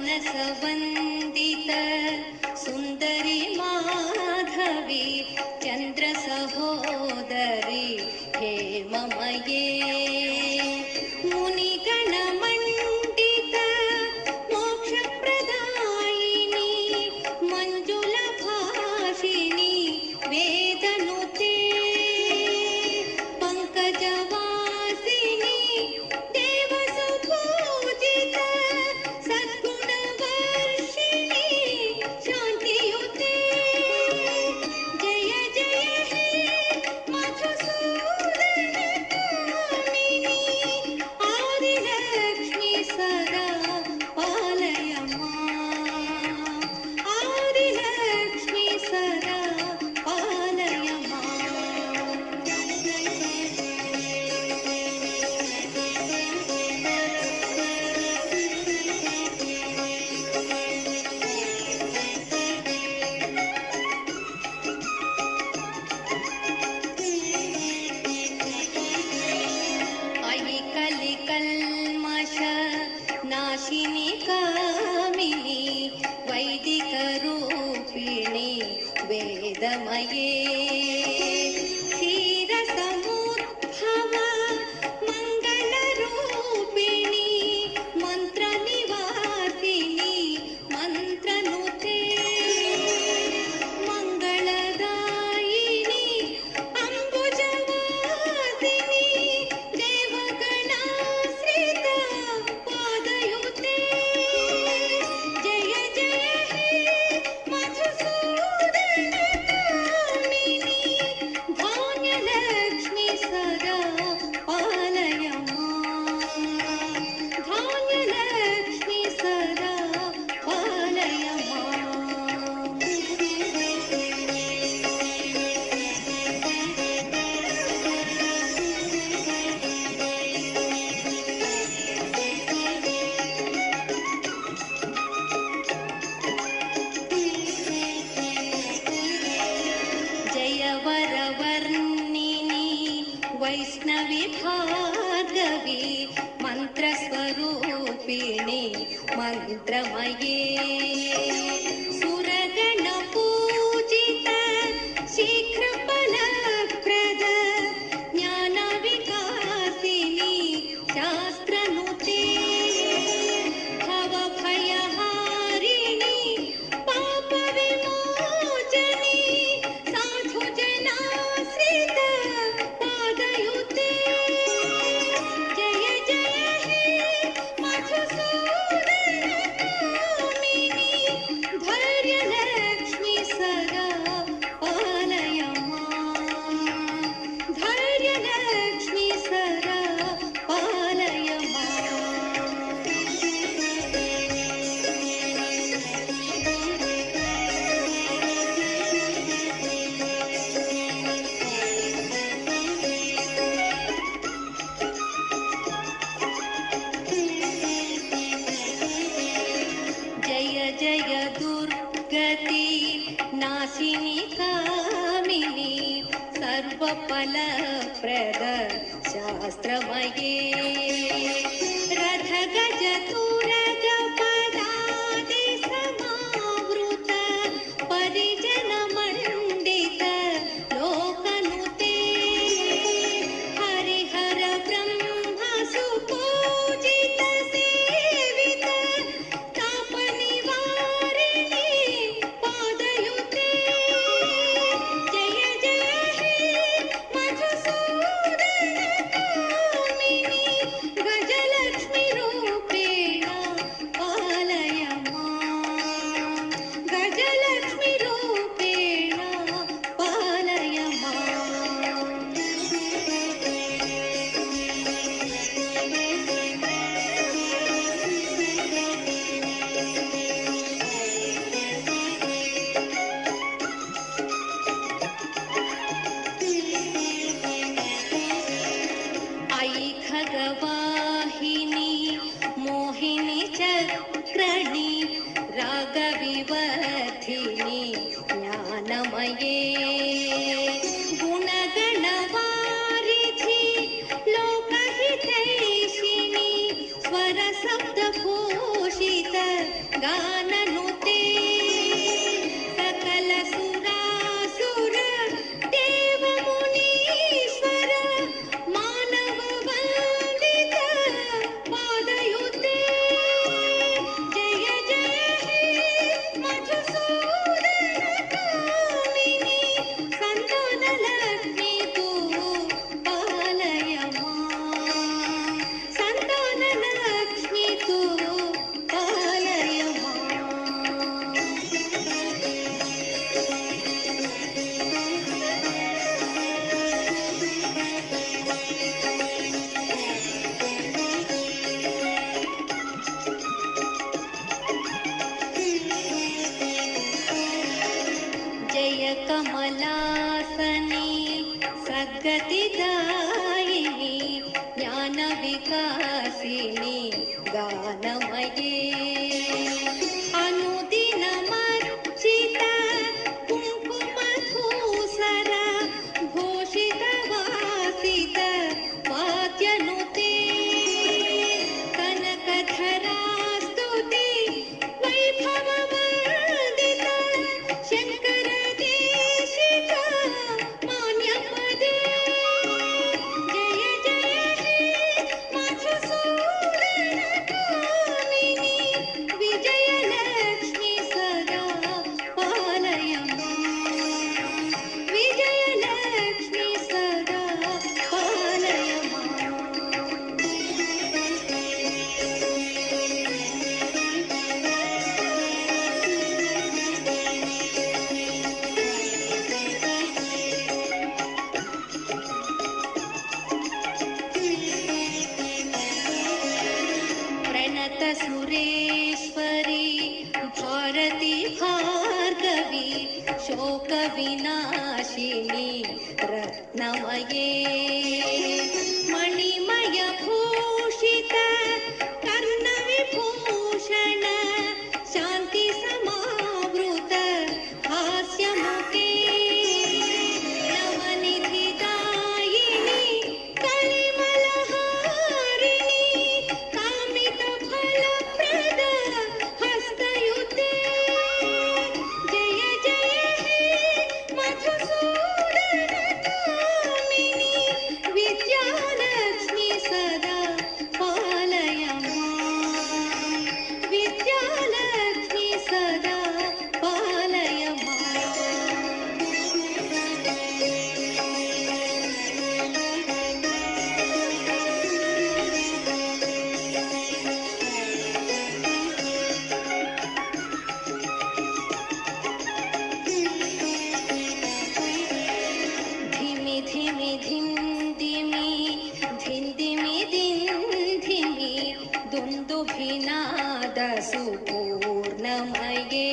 मानसवन्दित सुन्दरी माधवी चन्द्र सहोदरी हेममये मुनिगणमण्डित मोक्षप्रदायिनी मञ्जुलभाषिणी वेदनुते पंकजवासिनी देवसुपूजित सद्गुणवर्षिणी शान्तियुते जय जय हे मधुसूदनकामिनी आदिलक्ष्मी सदा पालय माम् आदिलक्ष्मी सदा पालय अयि कलिकल्मष नाशिनी कामिनी वैदिकरूपिणी वेदमये क्षीरसमुद्भव मङ्गलरूपिणी मन्त्रनिवासिनी मन्त्रनुते मङ्गलदायिनी अम्बुजवासिनी देवगणाश्रित पादयुते जय जय हे मधुसूदनकामिनी धान्यलक्ष्मी सदा पालय माम् धान्यलक्ष्मी सदा पालय माम् जय वरवर्णिनी वैष्णवी भार्गवी मन्त्रस्वरूपिणी मन्त्रमये सुरगणपूजित शीघ्रफलप्रद ज्ञानविकासिनी शास्त्रनुते भवभयहारिणी पापविमोचनी साधुजनाश्रित पादयुते जय जय हे मधुसूदनकामिनी धैर्यलक्ष्मी सदा पालय माम् धैर्यलक्ष्मी सदा पालय जय जय दुर्गति नाशिनी कामिनी सर्वफलप्रद शास्त्रमये रथगज तुरग पदादि समावृत परिजनमण्डित लोकनुते हरिहर ब्रह्म सुपूजित सेवित तापनिवारिणी पादयुते जय जय हे मधुसूदनकामिनी गजलक्ष्मी रूपेण पालय माम् गजलक्ष्मी रूपेण पालय माम् अयि खगवाहिनी मोहिनी चक्रणी रागविवर्धिनी ज्ञानमये गुणगणवारिधि लोकहितैषिणी स्वरशब्दभूषित गाननुते सकल सुरासुर देव मुनीश्वर मानव वंदित पादयुते जय जय हे मधुसूदन कामिनी संतान लक्ष्मी तू पालय मां संतान लक्ष्मी तू पालय मां जय कमलासनी सद्गतिदायिनी ज्ञानविकासिनी गानमये अनुदिनमर्चित कुङ्कुमधूसर भूषितवासित वाद्यनुते कनकधरा स्तुति वैभववर्धित शङ्कर देशिक मान्यपदे जय जय हे मधुसूदन कामिनी विजयलक्ष्मी सदा पालय मां विजयलक्ष्मी सदा पालय मां प्रणत सुरेश्वरी भारती भार्गवी शोक विनाशिनी रत्नमये मणिमय भूषित कर्ण विभूषण शांति समावृत हास्यमुखे नवनिधि दायिनी कलिमलहारिणी कामित फलप्रद हस्तयुते जय जय हे मधुसूदन कामिनी विद्यालक्ष्मी सदा पालय मां विद्यालक्ष्मी सदा पालय मां धिमि धिमि धिं दिमि धिं दिमि दिं धिमि दुन्दुभिनाद सुपूर्णमये